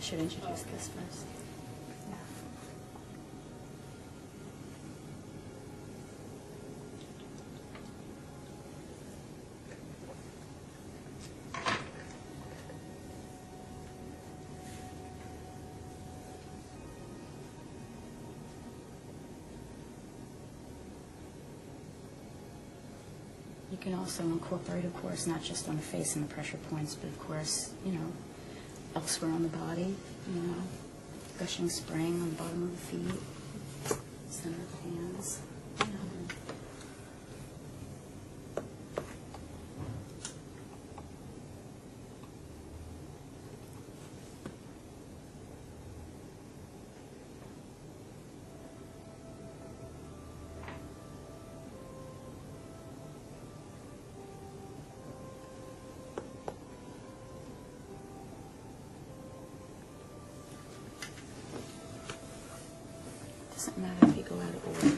should introduce this first. Yeah. You can also incorporate, of course, not just on the face and the pressure points, but of course, you know, elsewhere on the body, you know, gushing spring on the bottom of the feet, center of the hands. You know. Doesn't matter if you go out of order.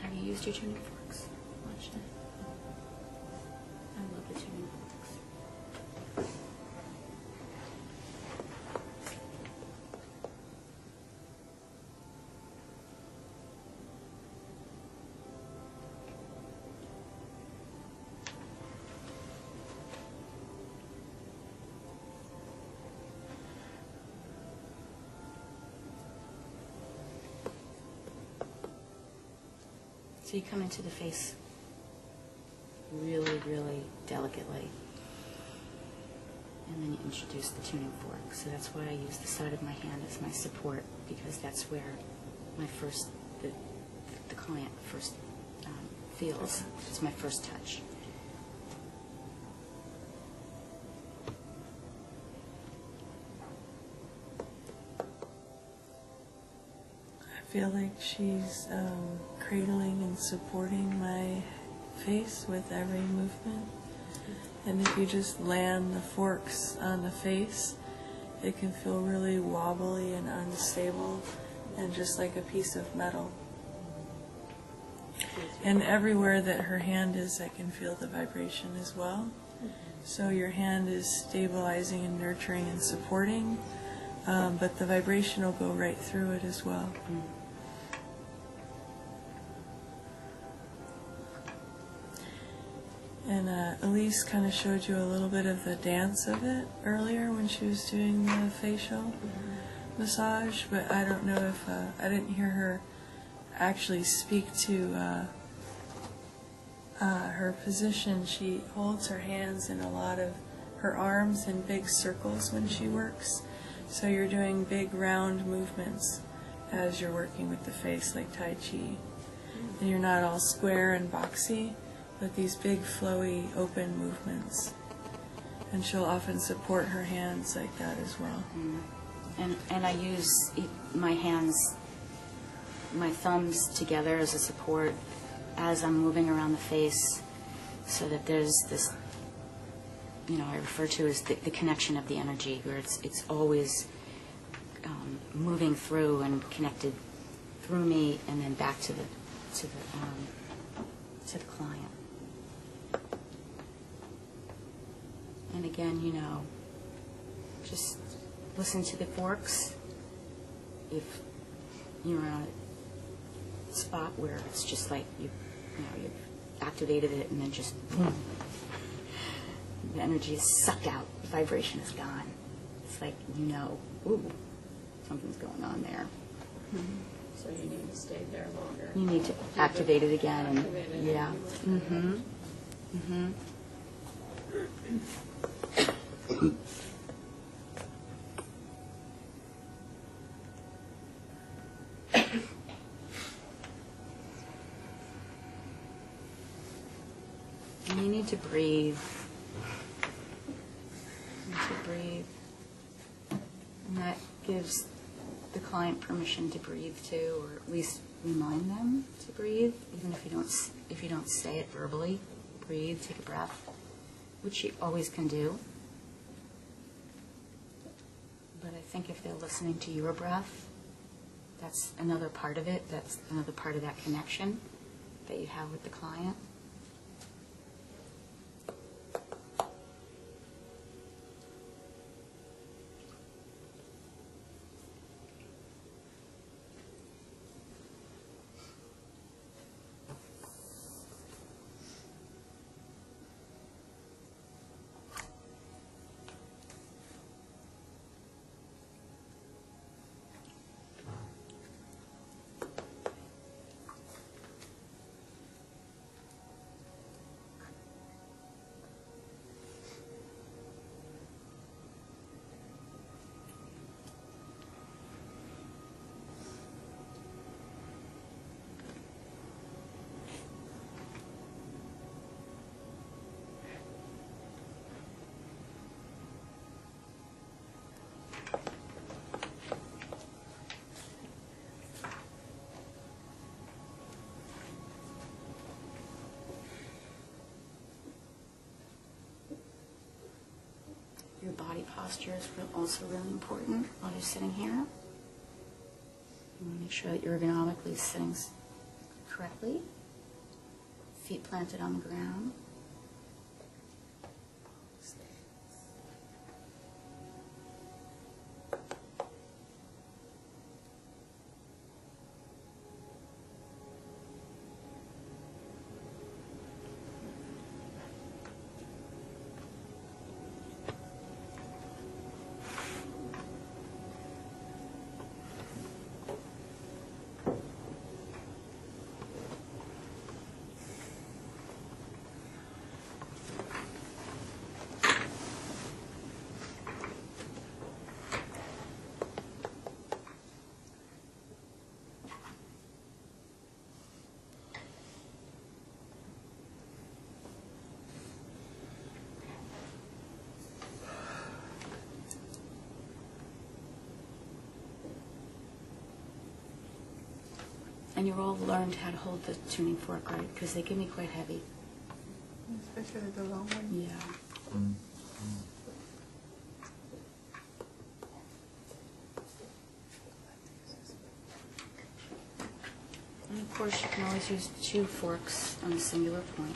Have you used your tuning forks? Watch it. I love the tuning forks. So you come into the face really, really delicately, and then you introduce the tuning fork. So that's why I use the side of my hand as my support, because that's where my first, the client first feels. It's my first touch. I feel like she's cradling and supporting my face with every movement. And if you just land the forks on the face, it can feel really wobbly and unstable and just like a piece of metal. And everywhere that her hand is, I can feel the vibration as well. So your hand is stabilizing and nurturing and supporting, but the vibration will go right through it as well. And Elise kind of showed you a little bit of the dance of it earlier when she was doing the facial massage, but I don't know if, I didn't hear her actually speak to her position. She holds her hands in a lot of her arms in big circles when she works. So you're doing big round movements as you're working with the face, like Tai Chi. And you're not all square and boxy, but these big flowy open movements. And she'll often support her hands like that as well. And I use my hands, my thumbs together as a support as I'm moving around the face, so that there's this, you know, I refer to as the connection of the energy, where it's always moving through and connected through me and then back to the client. And again, you know, just listen to the forks. If you're on a spot where it's just like you've activated it and then just boom, the energy is sucked out, the vibration is gone. It's like, you know, ooh, something's going on there. So you need to stay there longer. You need to activate it again. And, Activate it. yeah. Mm-hmm. Mm-hmm. And you need to breathe. You need to breathe. And that gives the client permission to breathe too, or at least remind them to breathe, even if you don't say it verbally. Breathe, take a breath, which you always can do. But I think if they're listening to your breath, that's another part of it. That's another part of that connection that you have with the client. Your body posture is also really important while you're sitting here. You want to make sure that you're ergonomically sitting correctly. Feet planted on the ground. And you're all learned how to hold the tuning fork, right? Because they can be quite heavy. Especially the long one. Yeah. And of course, you can always use 2 forks on a singular point.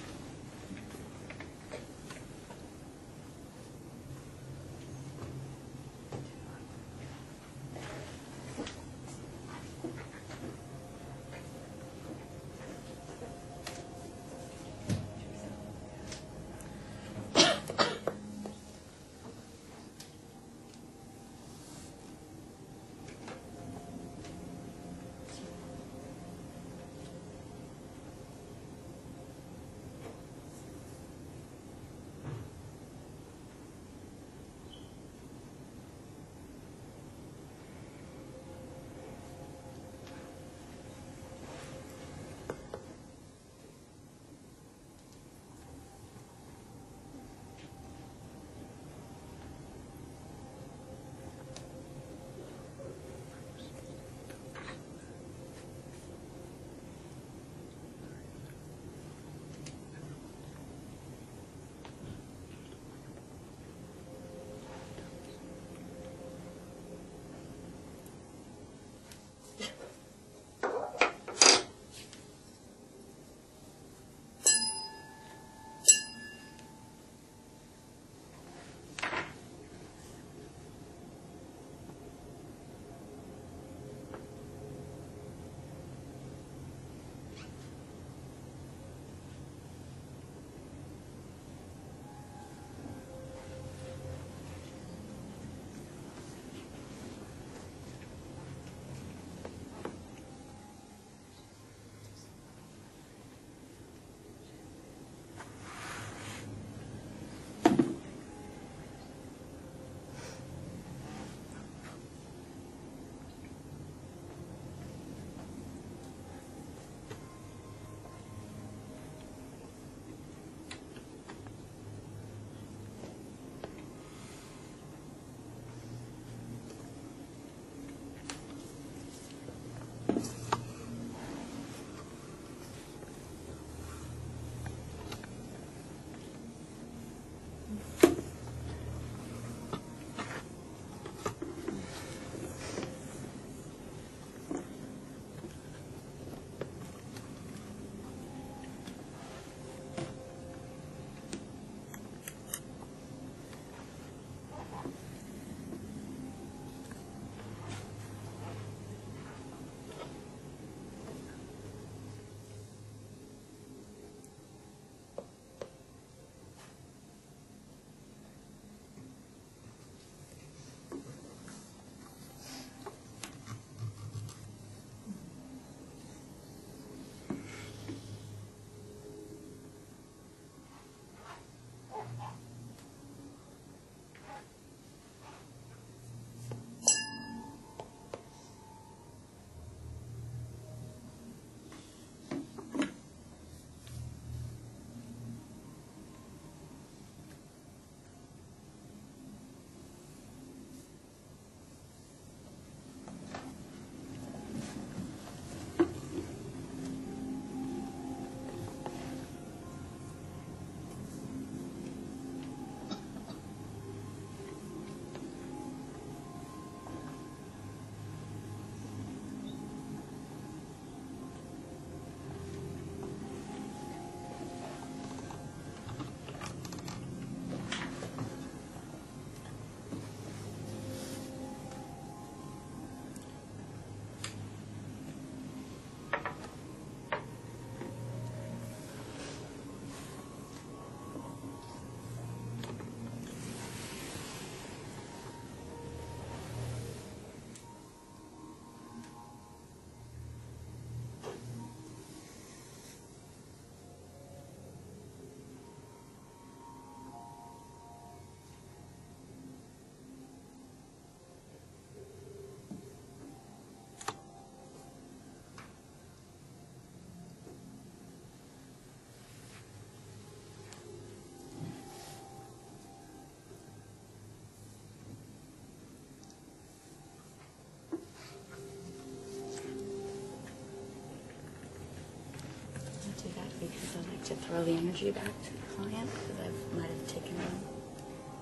throw the energy back to the client, because I might have taken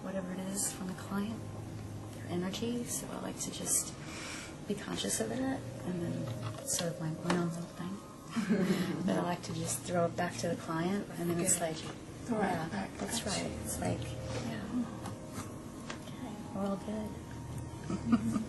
whatever it is from the client, their energy. So I like to just be conscious of it, and then sort of my own little thing. But I like to just throw it back to the client, and then it's like, Throw it yeah, back. that's Gotcha. right. It's like, yeah, okay, we're all good.